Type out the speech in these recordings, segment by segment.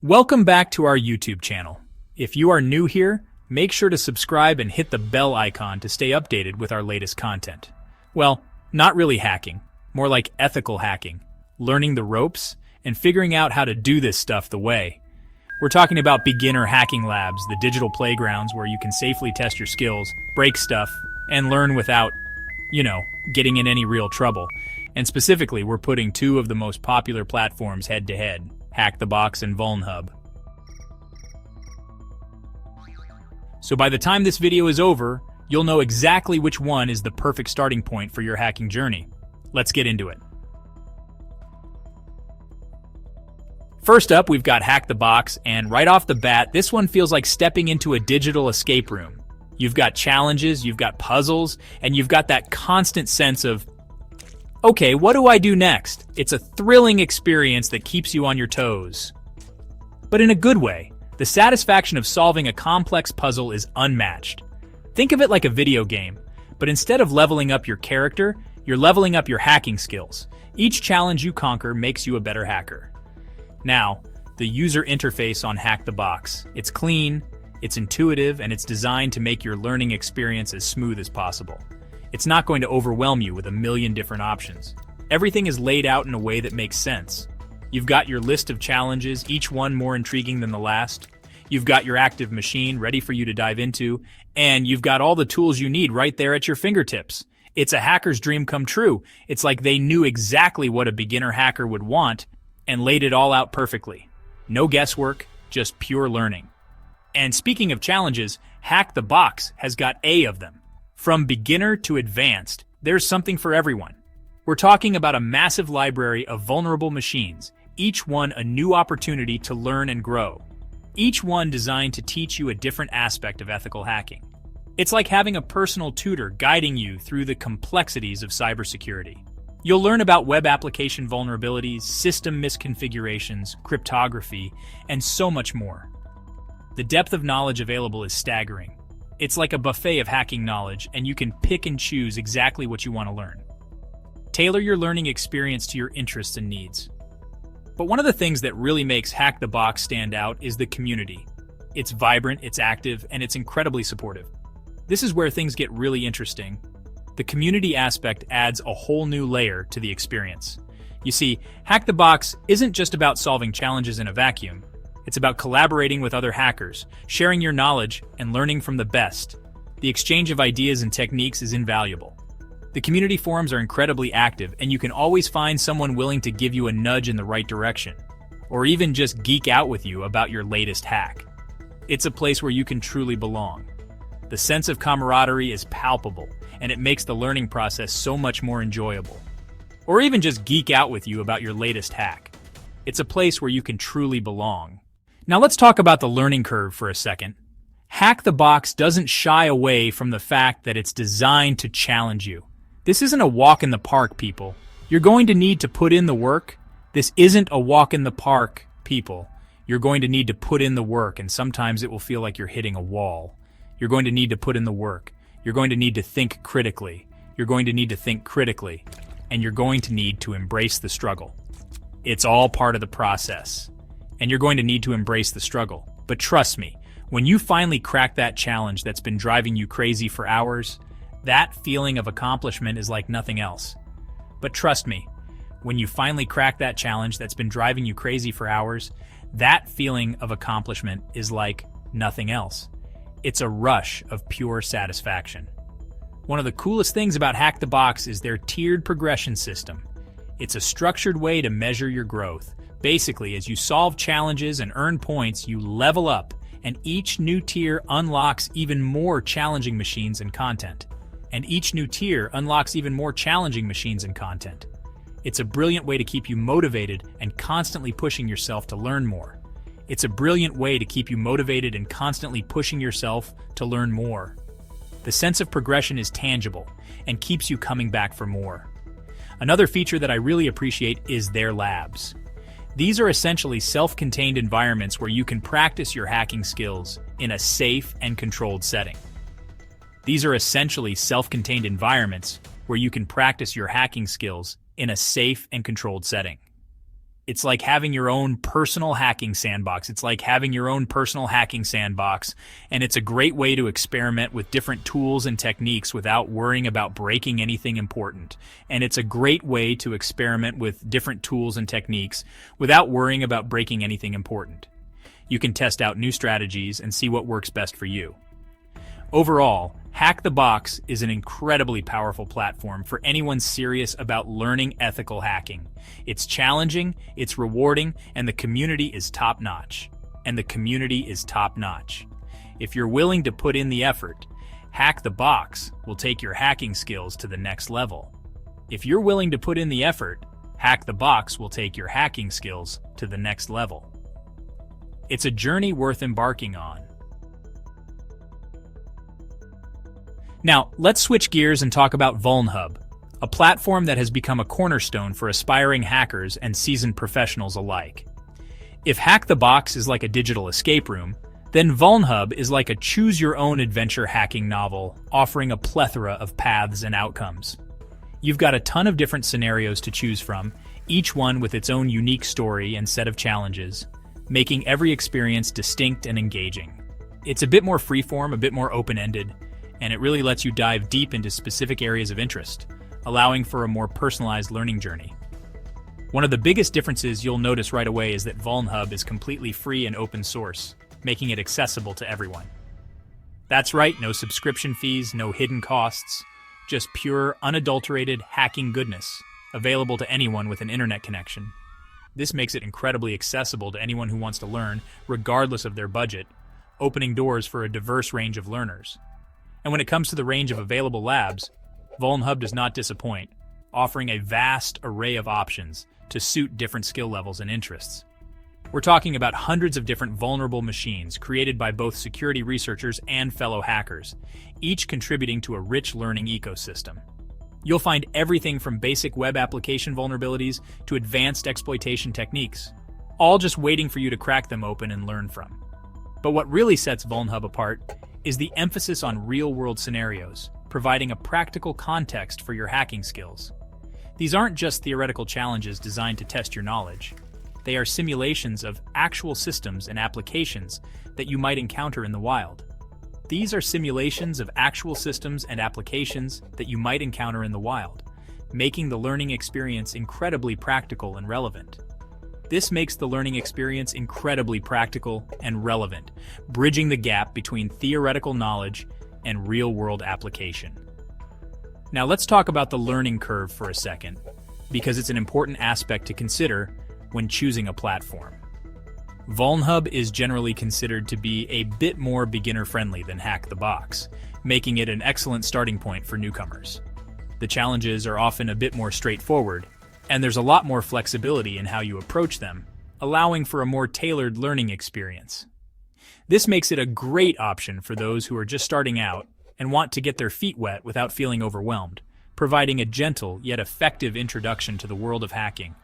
Welcome back to our YouTube channel. If you are new here, make sure to subscribe and hit the bell icon to stay updated with our latest content. Well, not really hacking, more like ethical hacking, learning the ropes, and figuring out how to do this stuff the way. We're talking about beginner hacking labs, the digital playgrounds where you can safely test your skills, break stuff, and learn without, getting in any real trouble. And specifically, we're putting two of the most popular platforms head-to-head, HackTheBox and VulnHub. So by the time this video is over, you'll know exactly which one is the perfect starting point for your hacking journey. Let's get into it. First up, we've got HackTheBox, and right off the bat, this one feels like stepping into a digital escape room. You've got challenges, you've got puzzles, and you've got that constant sense of, okay, what do I do next? It's a thrilling experience that keeps you on your toes. But in a good way. The satisfaction of solving a complex puzzle is unmatched. Think of it like a video game, but instead of leveling up your character, you're leveling up your hacking skills. Each challenge you conquer makes you a better hacker. Now, the user interface on HackTheBox. It's clean, it's intuitive, and it's designed to make your learning experience as smooth as possible. It's not going to overwhelm you with a million different options. Everything is laid out in a way that makes sense. You've got your list of challenges, each one more intriguing than the last. You've got your active machine ready for you to dive into, and you've got all the tools you need right there at your fingertips. It's a hacker's dream come true. It's like they knew exactly what a beginner hacker would want and laid it all out perfectly. No guesswork, just pure learning. And speaking of challenges, HackTheBox has got A of them. From beginner to advanced, there's something for everyone. We're talking about a massive library of vulnerable machines, each one a new opportunity to learn and grow. Each one designed to teach you a different aspect of ethical hacking. It's like having a personal tutor guiding you through the complexities of cybersecurity. You'll learn about web application vulnerabilities, system misconfigurations, cryptography, and so much more. The depth of knowledge available is staggering. It's like a buffet of hacking knowledge, and you can pick and choose exactly what you want to learn. Tailor your learning experience to your interests and needs. But one of the things that really makes HackTheBox stand out is the community. It's vibrant, it's active, and it's incredibly supportive. This is where things get really interesting. The community aspect adds a whole new layer to the experience. You see, HackTheBox isn't just about solving challenges in a vacuum. It's about collaborating with other hackers, sharing your knowledge, and learning from the best. The exchange of ideas and techniques is invaluable. The community forums are incredibly active, and you can always find someone willing to give you a nudge in the right direction, or even just geek out with you about your latest hack. It's a place where you can truly belong. The sense of camaraderie is palpable, and it makes the learning process so much more enjoyable. Or even just geek out with you about your latest hack. It's a place where you can truly belong. Now let's talk about the learning curve for a second. HackTheBox doesn't shy away from the fact that it's designed to challenge you. This isn't a walk in the park, people. You're going to need to put in the work. This isn't a walk in the park, people. You're going to need to put in the work, and sometimes it will feel like you're hitting a wall. You're going to need to put in the work. You're going to need to think critically. You're going to need to think critically. And you're going to need to embrace the struggle. It's all part of the process. And you're going to need to embrace the struggle. But trust me, when you finally crack that challenge that's been driving you crazy for hours, that feeling of accomplishment is like nothing else. But trust me, when you finally crack that challenge that's been driving you crazy for hours, that feeling of accomplishment is like nothing else. It's a rush of pure satisfaction. One of the coolest things about HackTheBox is their tiered progression system. It's a structured way to measure your growth. Basically, as you solve challenges and earn points, you level up, and each new tier unlocks even more challenging machines and content. It's a brilliant way to keep you motivated and constantly pushing yourself to learn more. The sense of progression is tangible and keeps you coming back for more. Another feature that I really appreciate is their labs. These are essentially self-contained environments where you can practice your hacking skills in a safe and controlled setting. It's It's like having your own personal hacking sandbox. And it's a great way to experiment with different tools and techniques without worrying about breaking anything important. You can test out new strategies and see what works best for you. Overall, Hack the Box is an incredibly powerful platform for anyone serious about learning ethical hacking. It's challenging, it's rewarding, and the community is top-notch. If you're willing to put in the effort, Hack the Box will take your hacking skills to the next level. It's a journey worth embarking on. Now, let's switch gears and talk about VulnHub, a platform that has become a cornerstone for aspiring hackers and seasoned professionals alike. If Hack the Box is like a digital escape room, then VulnHub is like a choose-your-own-adventure hacking novel, offering a plethora of paths and outcomes. You've got a ton of different scenarios to choose from, each one with its own unique story and set of challenges, making every experience distinct and engaging. It's a bit more freeform, a bit more open-ended, and it really lets you dive deep into specific areas of interest, allowing for a more personalized learning journey. One of the biggest differences you'll notice right away is that VulnHub is completely free and open source, making it accessible to everyone. That's right, no subscription fees, no hidden costs, just pure, unadulterated hacking goodness, available to anyone with an internet connection. This makes it incredibly accessible to anyone who wants to learn, regardless of their budget, opening doors for a diverse range of learners. And when it comes to the range of available labs, VulnHub does not disappoint, offering a vast array of options to suit different skill levels and interests. We're talking about hundreds of different vulnerable machines created by both security researchers and fellow hackers, each contributing to a rich learning ecosystem. You'll find everything from basic web application vulnerabilities to advanced exploitation techniques, all just waiting for you to crack them open and learn from. But what really sets VulnHub apart is the emphasis on real-world scenarios, providing a practical context for your hacking skills. These aren't just theoretical challenges designed to test your knowledge. They are simulations of actual systems and applications that you might encounter in the wild. Making the learning experience incredibly practical and relevant. Bridging the gap between theoretical knowledge and real-world application. Now let's talk about the learning curve for a second, because it's an important aspect to consider when choosing a platform. VulnHub is generally considered to be a bit more beginner-friendly than Hack the Box, making it an excellent starting point for newcomers. The challenges are often a bit more straightforward, and there's a lot more flexibility in how you approach them, allowing for a more tailored learning experience. This makes it a great option for those who are just starting out and want to get their feet wet without feeling overwhelmed, providing a gentle yet effective introduction to the world of hacking.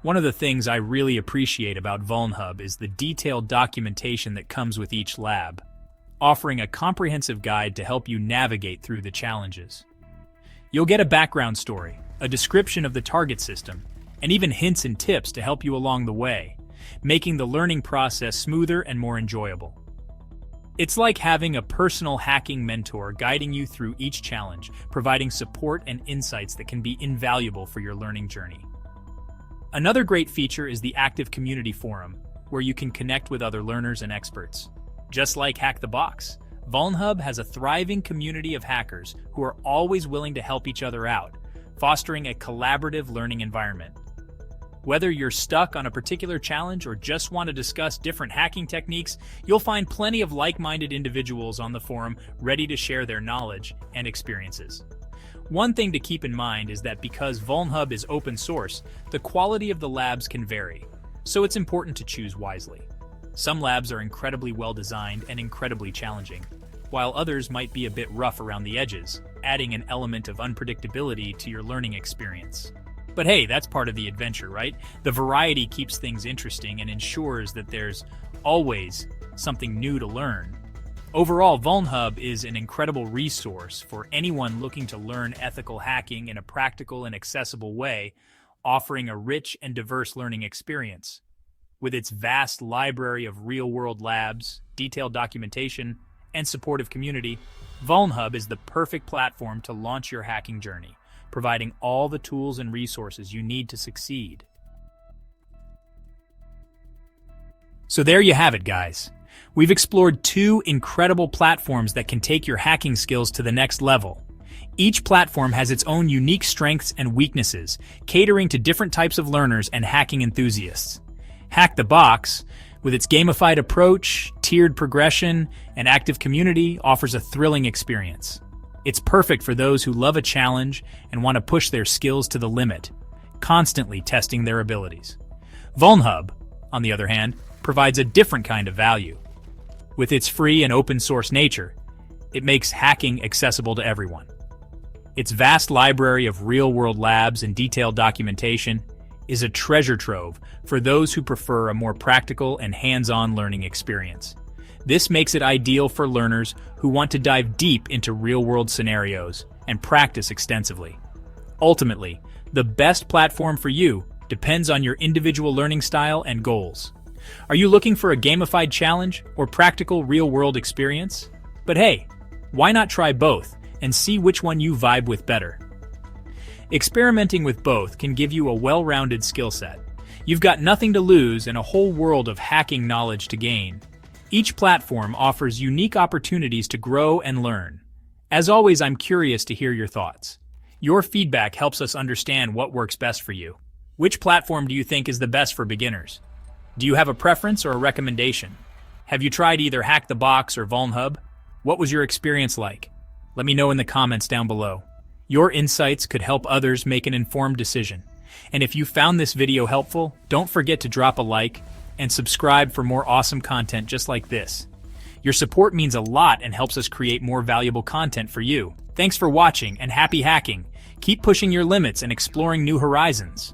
One of the things I really appreciate about VulnHub is the detailed documentation that comes with each lab, offering a comprehensive guide to help you navigate through the challenges. You'll get a background story, a description of the target system, and even hints and tips to help you along the way, making the learning process smoother and more enjoyable. It's like having a personal hacking mentor guiding you through each challenge, providing support and insights that can be invaluable for your learning journey. Another great feature is the active community forum, where you can connect with other learners and experts. Just like Hack the Box, VulnHub has a thriving community of hackers who are always willing to help each other out, fostering a collaborative learning environment. Whether you're stuck on a particular challenge or just want to discuss different hacking techniques, you'll find plenty of like-minded individuals on the forum ready to share their knowledge and experiences. One thing to keep in mind is that because VulnHub is open source, the quality of the labs can vary, so it's important to choose wisely. Some labs are incredibly well designed and incredibly challenging, while others might be a bit rough around the edges, adding an element of unpredictability to your learning experience. But hey, that's part of the adventure, right? The variety keeps things interesting and ensures that there's always something new to learn. Overall, VulnHub is an incredible resource for anyone looking to learn ethical hacking in a practical and accessible way, offering a rich and diverse learning experience. With its vast library of real-world labs, detailed documentation, and supportive community, VulnHub is the perfect platform to launch your hacking journey, providing all the tools and resources you need to succeed. So there you have it, guys. We've explored two incredible platforms that can take your hacking skills to the next level. Each platform has its own unique strengths and weaknesses, catering to different types of learners and hacking enthusiasts. Hack the Box, with its gamified approach, tiered progression, and active community, offers a thrilling experience. It's perfect for those who love a challenge and want to push their skills to the limit, constantly testing their abilities. VulnHub, on the other hand, provides a different kind of value. With its free and open-source nature, it makes hacking accessible to everyone. Its vast library of real-world labs and detailed documentation is a treasure trove for those who prefer a more practical and hands-on learning experience. This makes it ideal for learners who want to dive deep into real-world scenarios and practice extensively. Ultimately, the best platform for you depends on your individual learning style and goals. Are you looking for a gamified challenge or practical real-world experience? But hey, why not try both and see which one you vibe with better? Experimenting with both can give you a well-rounded skill set. You've got nothing to lose and a whole world of hacking knowledge to gain. Each platform offers unique opportunities to grow and learn. As always, I'm curious to hear your thoughts. Your feedback helps us understand what works best for you. Which platform do you think is the best for beginners? Do you have a preference or a recommendation? Have you tried either Hack the Box or VulnHub? What was your experience like? Let me know in the comments down below. Your insights could help others make an informed decision. And if you found this video helpful, don't forget to drop a like and subscribe for more awesome content just like this. Your support means a lot and helps us create more valuable content for you. Thanks for watching and happy hacking. Keep pushing your limits and exploring new horizons.